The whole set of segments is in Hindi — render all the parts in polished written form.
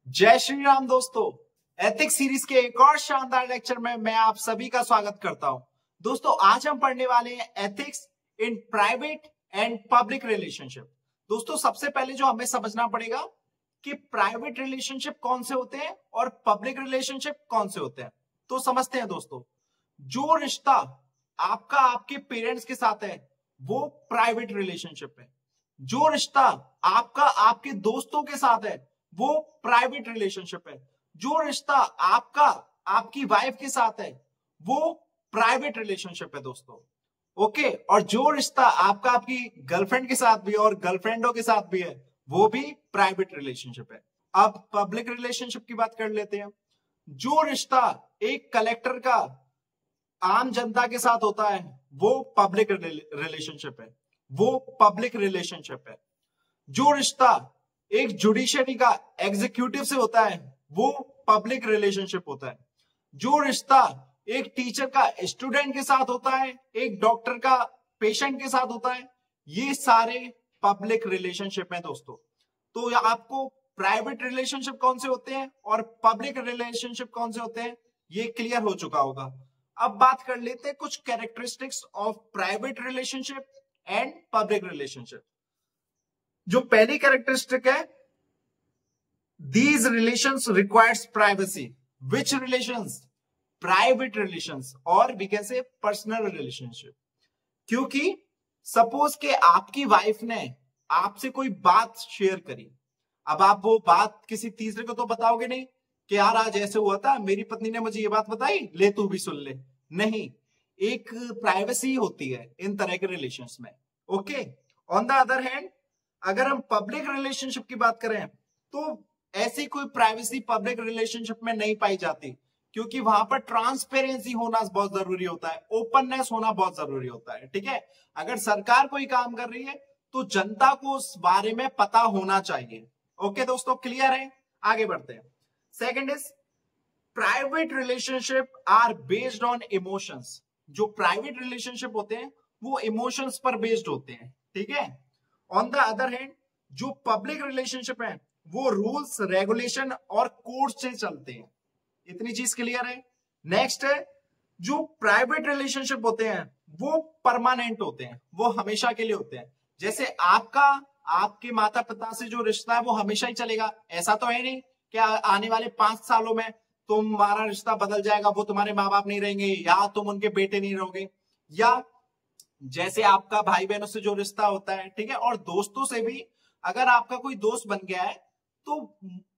जय श्री राम दोस्तों। एथिक्स सीरीज के एक और शानदार लेक्चर में मैं आप सभी का स्वागत करता हूं। दोस्तों आज हम पढ़ने वाले हैं ethics in private and public relationship. दोस्तों सबसे पहले जो हमें समझना पड़ेगा कि प्राइवेट रिलेशनशिप कौन से होते हैं और पब्लिक रिलेशनशिप कौन से होते हैं। तो समझते हैं दोस्तों, जो रिश्ता आपका आपके पेरेंट्स के साथ है वो प्राइवेट रिलेशनशिप है। जो रिश्ता आपका आपके दोस्तों के साथ है वो प्राइवेट रिलेशनशिप है। जो रिश्ता आपका आपकी वाइफ के साथ है वो प्राइवेट रिलेशनशिप है दोस्तों। ओके, और जो रिश्ता आपका आपकी गर्लफ्रेंड के साथ भी और गर्लफ्रेंडों के साथ भी है वो भी प्राइवेट रिलेशनशिप है। अब पब्लिक रिलेशनशिप की बात कर लेते हैं। जो रिश्ता एक कलेक्टर का आम जनता के साथ होता है वो पब्लिक रिलेशनशिप है, वो पब्लिक रिलेशनशिप है। जो रिश्ता एक जुडिशरी का एग्जीक्यूटिव से होता है वो पब्लिक रिलेशनशिप होता है। जो रिश्ता एक टीचर का स्टूडेंट के साथ होता है, एक डॉक्टर का पेशेंट के साथ होता है, ये सारे पब्लिक रिलेशनशिप हैं दोस्तों। तो आपको प्राइवेट रिलेशनशिप कौन से होते हैं और पब्लिक रिलेशनशिप कौन से होते हैं ये क्लियर हो चुका होगा। अब बात कर लेते हैं कुछ characteristics of private relationship and public relationship. जो पहली कैरेक्टरिस्टिक है, these relations requires privacy. Which relations? Private relations, और we can say personal relationship. क्योंकि सपोज के आपकी वाइफ ने आपसे कोई बात शेयर करी, अब आप वो बात किसी तीसरे को तो बताओगे नहीं कि यार आज ऐसे हुआ था, मेरी पत्नी ने मुझे ये बात बताई, ले तू भी सुन ले। नहीं, एक प्राइवेसी होती है इन तरह के रिलेशंस में। Okay, on the other hand अगर हम पब्लिक रिलेशनशिप की बात करें तो ऐसी कोई प्राइवेसी पब्लिक रिलेशनशिप में नहीं पाई जाती, क्योंकि वहां पर ट्रांसपेरेंसी होना बहुत जरूरी होता है, ओपननेस होना बहुत जरूरी होता है। ठीक है, अगर सरकार कोई काम कर रही है तो जनता को उस बारे में पता होना चाहिए। ओके दोस्तों, क्लियर है? आगे बढ़ते हैं। Second is private relationship are based on emotions. जो प्राइवेट रिलेशनशिप होते हैं वो इमोशंस पर बेस्ड होते हैं। ठीक है, ऑन द अदर हैंड जो पब्लिक रिलेशनशिप है वो रूल्स रेगुलेशन और कोड से चलते हैं। इतनी चीज क्लियर है? नेक्स्ट है, जो प्राइवेट रिलेशनशिप होते हैं वो परमानेंट होते हैं, वो हमेशा के लिए होते हैं। जैसे आपका आपके माता पिता से जो रिश्ता है वो हमेशा ही चलेगा। ऐसा तो है नहीं कि आने वाले 5 सालों में तुम्हारा रिश्ता बदल जाएगा, वो तुम्हारे माँ बाप नहीं रहेंगे या तुम उनके बेटे नहीं रहोगे। या जैसे आपका भाई बहनों से जो रिश्ता होता है, ठीक है, और दोस्तों से भी अगर आपका कोई दोस्त बन गया है तो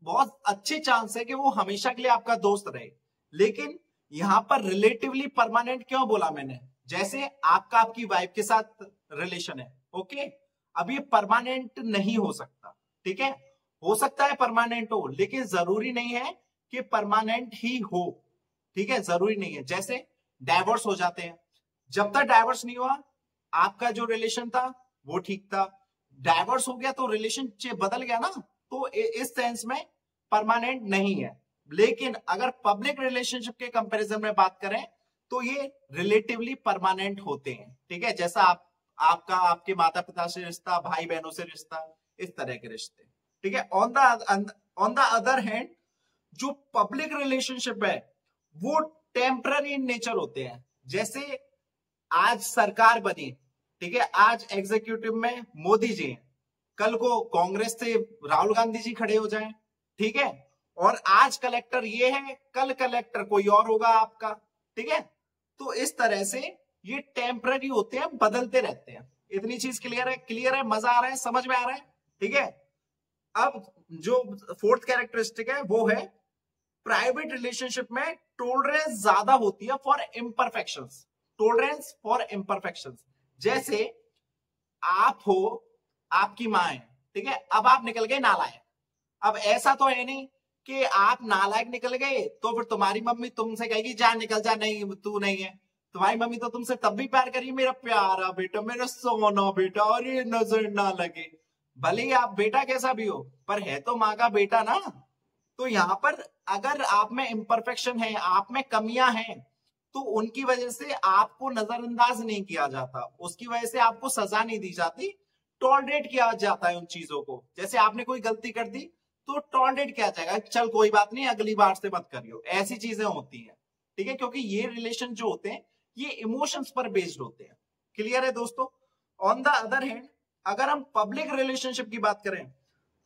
बहुत अच्छे चांस है कि वो हमेशा के लिए आपका दोस्त रहे। लेकिन यहां पर रिलेटिवली परमानेंट क्यों बोला मैंने? जैसे आपका आपकी वाइफ के साथ रिलेशन है, ओके, अब ये परमानेंट नहीं हो सकता। ठीक है, हो सकता है परमानेंट हो लेकिन जरूरी नहीं है कि परमानेंट ही हो। ठीक है, जरूरी नहीं है। जैसे डाइवोर्स हो जाते हैं, जब तक डाइवोर्स नहीं हुआ आपका जो रिलेशन था वो ठीक था, डाइवोर्स हो गया तो रिलेशनशिप बदल गया ना, तो इस सेंस में परमानेंट नहीं है। लेकिन अगर पब्लिक रिलेशनशिप के कंपैरिजन में बात करें तो ये रिलेटिवली परमानेंट होते हैं। ठीक है, जैसा आपका आपके माता पिता से रिश्ता, भाई बहनों से रिश्ता, इस तरह के रिश्ते। ठीक है, ऑन द अदर हैंड जो पब्लिक रिलेशनशिप है वो टेम्पररी इन नेचर होते हैं। जैसे आज सरकार बनी, ठीक है, आज एग्जीक्यूटिव में मोदी जी हैं, कल को कांग्रेस से राहुल गांधी जी खड़े हो जाएं, ठीक है, और आज कलेक्टर ये है, कल कलेक्टर कोई और होगा आपका। ठीक है, तो इस तरह से ये टेम्पररी होते हैं, बदलते रहते हैं। इतनी चीज क्लियर है? क्लियर है? मजा आ रहा है? समझ में आ रहा है? ठीक है, अब जो फोर्थ कैरेक्टरिस्टिक है वो है प्राइवेट रिलेशनशिप में टॉलरेंस ज्यादा होती है for imperfections. Tolerance for imperfections, जैसे आप हो, आपकी माँ है, ठीक है, अब आप निकल गए नालायक। अब ऐसा तो है नहीं कि आप नालायक निकल गए तो फिर तुम्हारी मम्मी तुमसे कहेगी जा निकल जा, नहीं तू नहीं है। तुम्हारी मम्मी तो तुमसे तब भी प्यार करी, मेरा प्यारा बेटा, मेरा सोना बेटा, अरे नजर ना लगे। भले ही आप बेटा कैसा भी हो पर है तो माँ का बेटा ना। तो यहां पर अगर आप में इम्परफेक्शन है, आप में कमियां हैं, तो उनकी वजह से आपको नजरअंदाज नहीं किया जाता, उसकी वजह से आपको सजा नहीं दी जाती, टॉलरेट किया जाता है उन चीजों को। जैसे आपने कोई गलती कर दी तो टॉलरेट किया जाएगा, चल कोई बात नहीं अगली बार से मत करियो, ऐसी चीजें होती हैं। ठीक है, क्योंकि ये रिलेशन जो होते हैं ये इमोशंस पर बेस्ड होते हैं। क्लियर है दोस्तों। ऑन द अदर हैंड अगर हम पब्लिक रिलेशनशिप की बात करें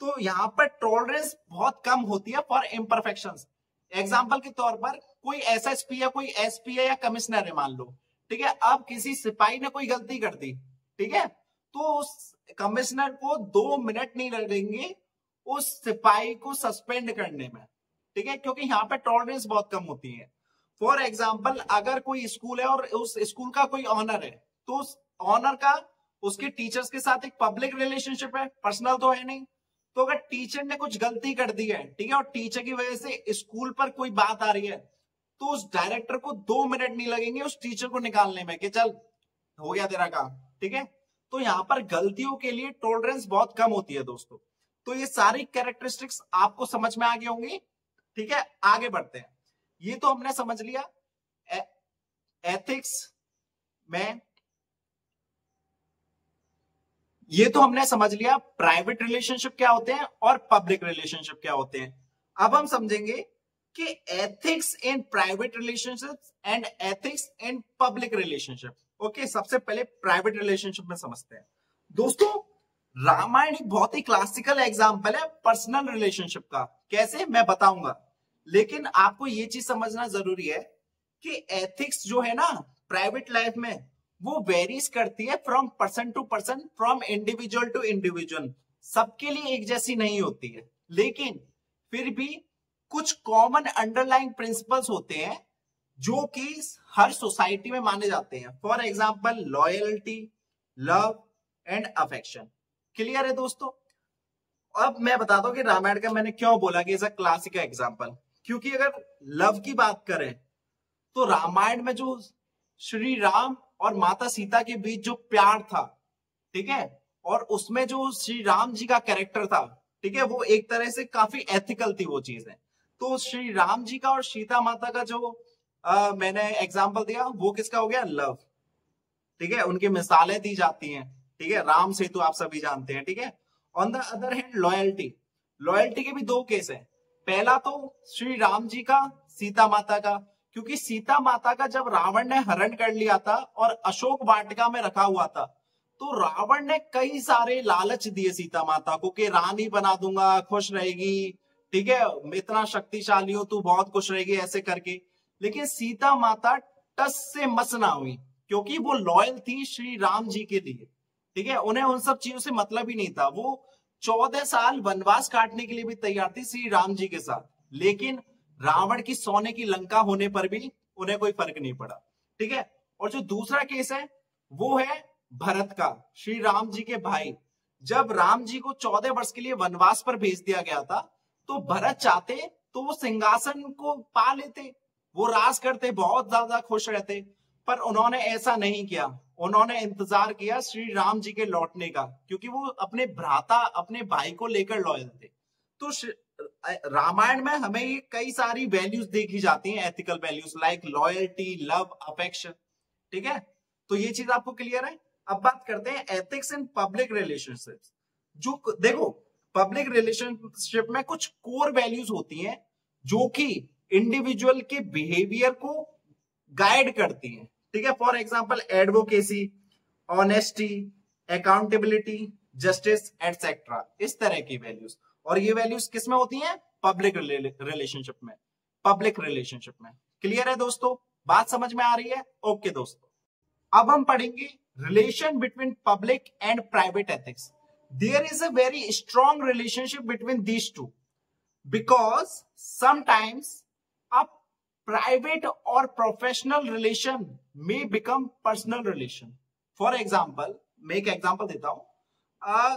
तो यहां पर टॉलरेंस बहुत कम होती है फॉर इम्परफेक्शंस। एग्जांपल के तौर पर कोई एसएसपी या कोई एसपी है या कमिश्नर है मान लो, ठीक है, अब किसी सिपाही ने कोई गलती कर दी, ठीक है, तो उस कमिश्नर को 2 मिनट नहीं लगेंगे उस सिपाही को सस्पेंड करने में। ठीक है, क्योंकि यहाँ पे टॉलरेंस बहुत कम होती है। फॉर एग्जाम्पल अगर कोई स्कूल है और उस स्कूल का कोई ऑनर है, तो उस ऑनर का उसके टीचर्स के साथ एक पब्लिक रिलेशनशिप है, पर्सनल तो है नहीं। तो अगर टीचर ने कुछ गलती कर दी है, ठीक है, और टीचर की वजह से स्कूल पर कोई बात आ रही है, तो उस डायरेक्टर को 2 मिनट नहीं लगेंगे उस टीचर को निकालने में कि चल हो गया तेरा काम। ठीक है, तो यहां पर गलतियों के लिए टॉलरेंस बहुत कम होती है दोस्तों। तो ये सारी कैरेक्टरिस्टिक्स आपको समझ में आ गई होंगी। ठीक है, आगे बढ़ते हैं। ये तो हमने समझ लिया एथिक्स में, ये तो हमने समझ लिया प्राइवेट रिलेशनशिप क्या होते हैं और पब्लिक रिलेशनशिप क्या होते हैं। अब हम समझेंगे कि ethics in private relationship and ethics in public relationship. Okay, सबसे पहले प्राइवेट रिलेशनशिप में समझते हैं। दोस्तों रामायण एक बहुत ही क्लासिकल एग्जांपल है पर्सनल रिलेशनशिप का। कैसे मैं बताऊंगा, लेकिन आपको ये चीज समझना जरूरी है कि एथिक्स जो है ना प्राइवेट लाइफ में वो वेरीज करती है from person to person, from individual to individual, सबके लिए एक जैसी नहीं होती है। लेकिन फिर भी कुछ कॉमन अंडरलाइंग प्रिंसिपल्स होते हैं जो कि हर सोसाइटी में माने जाते हैं। For example loyalty, love and affection. Clear है दोस्तों। अब मैं बताता हूं कि रामायण का मैंने क्यों बोला कि इज अ क्लासिक एग्जाम्पल, क्योंकि अगर लव की बात करें तो रामायण में जो श्री राम और माता सीता के बीच जो प्यार था, ठीक है, और उसमें जो श्री राम जी का कैरेक्टर था, ठीक है, वो एक तरह से काफी एथिकल थी वो चीजें। तो श्री राम जी का और सीता माता का जो मैंने एग्जाम्पल दिया वो किसका हो गया, लव। ठीक है, उनकी मिसालें दी जाती हैं। ठीक है, राम सेतु आप सभी जानते हैं। ठीक है, on the other hand loyalty, loyalty के भी 2 केस हैं। पहला तो श्री राम जी का सीता माता का, क्योंकि सीता माता का जब रावण ने हरण कर लिया था और अशोक वाटिका में रखा हुआ था, तो रावण ने कई सारे लालच दिए सीता माता को कि रानी बना दूंगा, खुश रहेगी, ठीक है, इतना शक्तिशाली हो तू, बहुत खुश रहेगी, ऐसे करके। लेकिन सीता माता टस से मस ना हुई, क्योंकि वो लॉयल थी श्री राम जी के लिए। ठीक है, उन्हें उन सब चीजों से मतलब ही नहीं था। वो 14 साल वनवास काटने के लिए भी तैयार थी श्री राम जी के साथ, लेकिन रावण की सोने की लंका होने पर भी उन्हें कोई फर्क नहीं पड़ा। ठीक है, और जो दूसरा केस है वो है भरत का, श्री राम जी के भाई। जब राम जी को 14 वर्ष के लिए वनवास पर भेज दिया गया था, तो भरत चाहते तो वो सिंहासन को पा लेते, वो राज करते, बहुत ज्यादा खुश रहते, पर उन्होंने ऐसा नहीं किया। उन्होंने इंतजार किया श्री राम जी के लौटने का, क्योंकि वो अपने भ्राता, अपने भाई को लेकर लॉयल थे। तो रामायण में हमें ये कई सारी वैल्यूज देखी जाती हैं, ethical values like loyalty, love, affection. ठीक है, तो ये चीज आपको क्लियर है। अब बात करते हैं एथिक्स इन पब्लिक रिलेशनशिप्स। जो देखो पब्लिक रिलेशनशिप में कुछ कोर वैल्यूज होती हैं जो कि इंडिविजुअल के बिहेवियर को गाइड करती हैं। ठीक है, for example advocacy, honesty, accountability, justice etcetera, इस तरह की वैल्यूज। और ये वैल्यूज किस में होती हैं, पब्लिक रिलेशनशिप में, पब्लिक रिलेशनशिप में। क्लियर है दोस्तों, बात समझ में आ रही है। ओके दोस्तों, अब हम पढ़ेंगे relation between public and private ethics. There is a very strong relationship between these two, because sometimes a private और प्रोफेशनल रिलेशन में become personal relation. For example, मैं एक एग्जाम्पल देता हूं।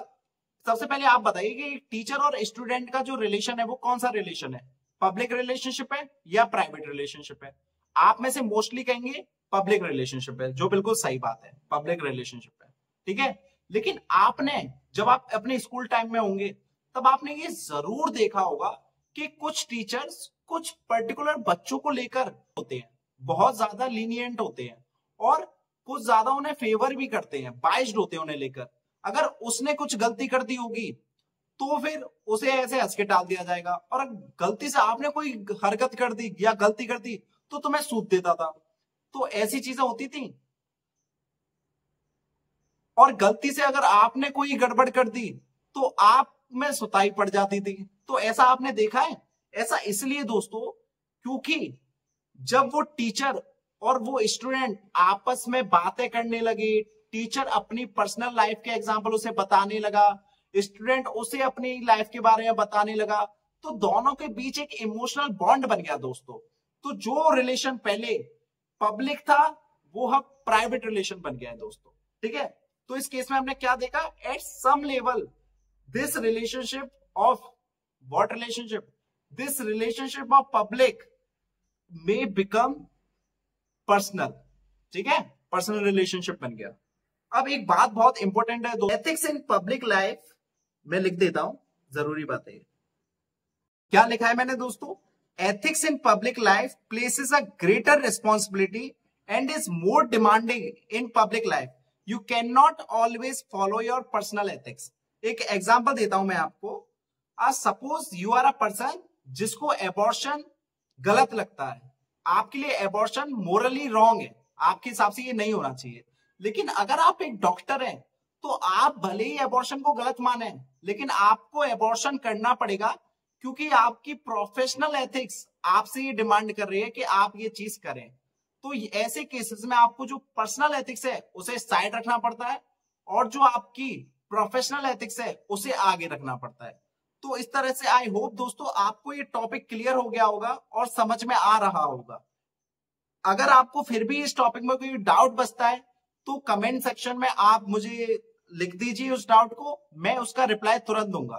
सबसे पहले आप बताइए कि टीचर और स्टूडेंट का जो रिलेशन है वो कौन सा रिलेशन है, पब्लिक रिलेशनशिप है या प्राइवेट रिलेशनशिप है। आप में से मोस्टली कहेंगे पब्लिक रिलेशनशिप है, जो बिल्कुल सही बात है, पब्लिक रिलेशनशिप है। ठीक है, लेकिन आपने जब आप अपने स्कूल टाइम में होंगे तब आपने ये जरूर देखा होगा कि कुछ टीचर्स कुछ पर्टिकुलर बच्चों को लेकर होते हैं, बहुत ज्यादा लीनियंट होते हैं, और कुछ ज्यादा उन्हें फेवर भी करते हैं, बाइस्ड होते हैं उन्हें लेकर। अगर उसने कुछ गलती कर दी होगी तो फिर उसे ऐसे हंस के टाल दिया जाएगा। और गलती से आपने कोई हरकत कर दी या गलती कर दी तो तुम्हें सूद देता था। तो ऐसी चीजें होती थी। और गलती से अगर आपने कोई गड़बड़ कर दी तो आप में सुताई पड़ जाती थी। तो ऐसा आपने देखा है। ऐसा इसलिए दोस्तों क्योंकि जब वो टीचर और वो स्टूडेंट आपस में बातें करने लगे, टीचर अपनी पर्सनल लाइफ के एग्जांपल उसे बताने लगा, स्टूडेंट उसे अपनी लाइफ के बारे में बताने लगा, तो दोनों के बीच एक इमोशनल बॉन्ड बन गया दोस्तों। तो जो रिलेशन पहले पब्लिक था वो अब प्राइवेट रिलेशन बन गया है दोस्तों। ठीक है। तो इस केस में हमने क्या देखा, at some level this relationship of what relationship, this relationship of public में बिकम पर्सनल। ठीक है, पर्सनल रिलेशनशिप बन गया। अब एक बात बहुत इंपॉर्टेंट है, एथिक्स इन पब्लिक लाइफ में लिख देता हूं, जरूरी बात है। क्या लिखा है मैंने दोस्तों, ethics in public life places a greater responsibility and is more demanding in public life. You can not always follow your personal ethics. एक एग्जाम्पल देता हूं मैं आपको। Suppose you are a person जिसको एबॉर्शन गलत लगता है, आपके लिए एबॉर्शन मोरली रॉन्ग है, आपके हिसाब से ये नहीं होना चाहिए। लेकिन अगर आप एक डॉक्टर हैं तो आप भले ही एबॉर्शन को गलत माने, लेकिन आपको एबॉर्शन करना पड़ेगा क्योंकि आपकी प्रोफेशनल एथिक्स आपसे ये डिमांड कर रही है कि आप ये चीज करें। तो ऐसे केसेस में आपको जो पर्सनल एथिक्स है उसे साइड रखना पड़ता है और जो आपकी प्रोफेशनल एथिक्स है उसे आगे रखना पड़ता है। तो इस तरह से आई होप दोस्तों आपको ये टॉपिक क्लियर हो गया होगा और समझ में आ रहा होगा। अगर आपको फिर भी इस टॉपिक में कोई डाउट बचता है तो कमेंट सेक्शन में आप मुझे लिख दीजिए उस डाउट को, मैं उसका रिप्लाई तुरंत दूंगा।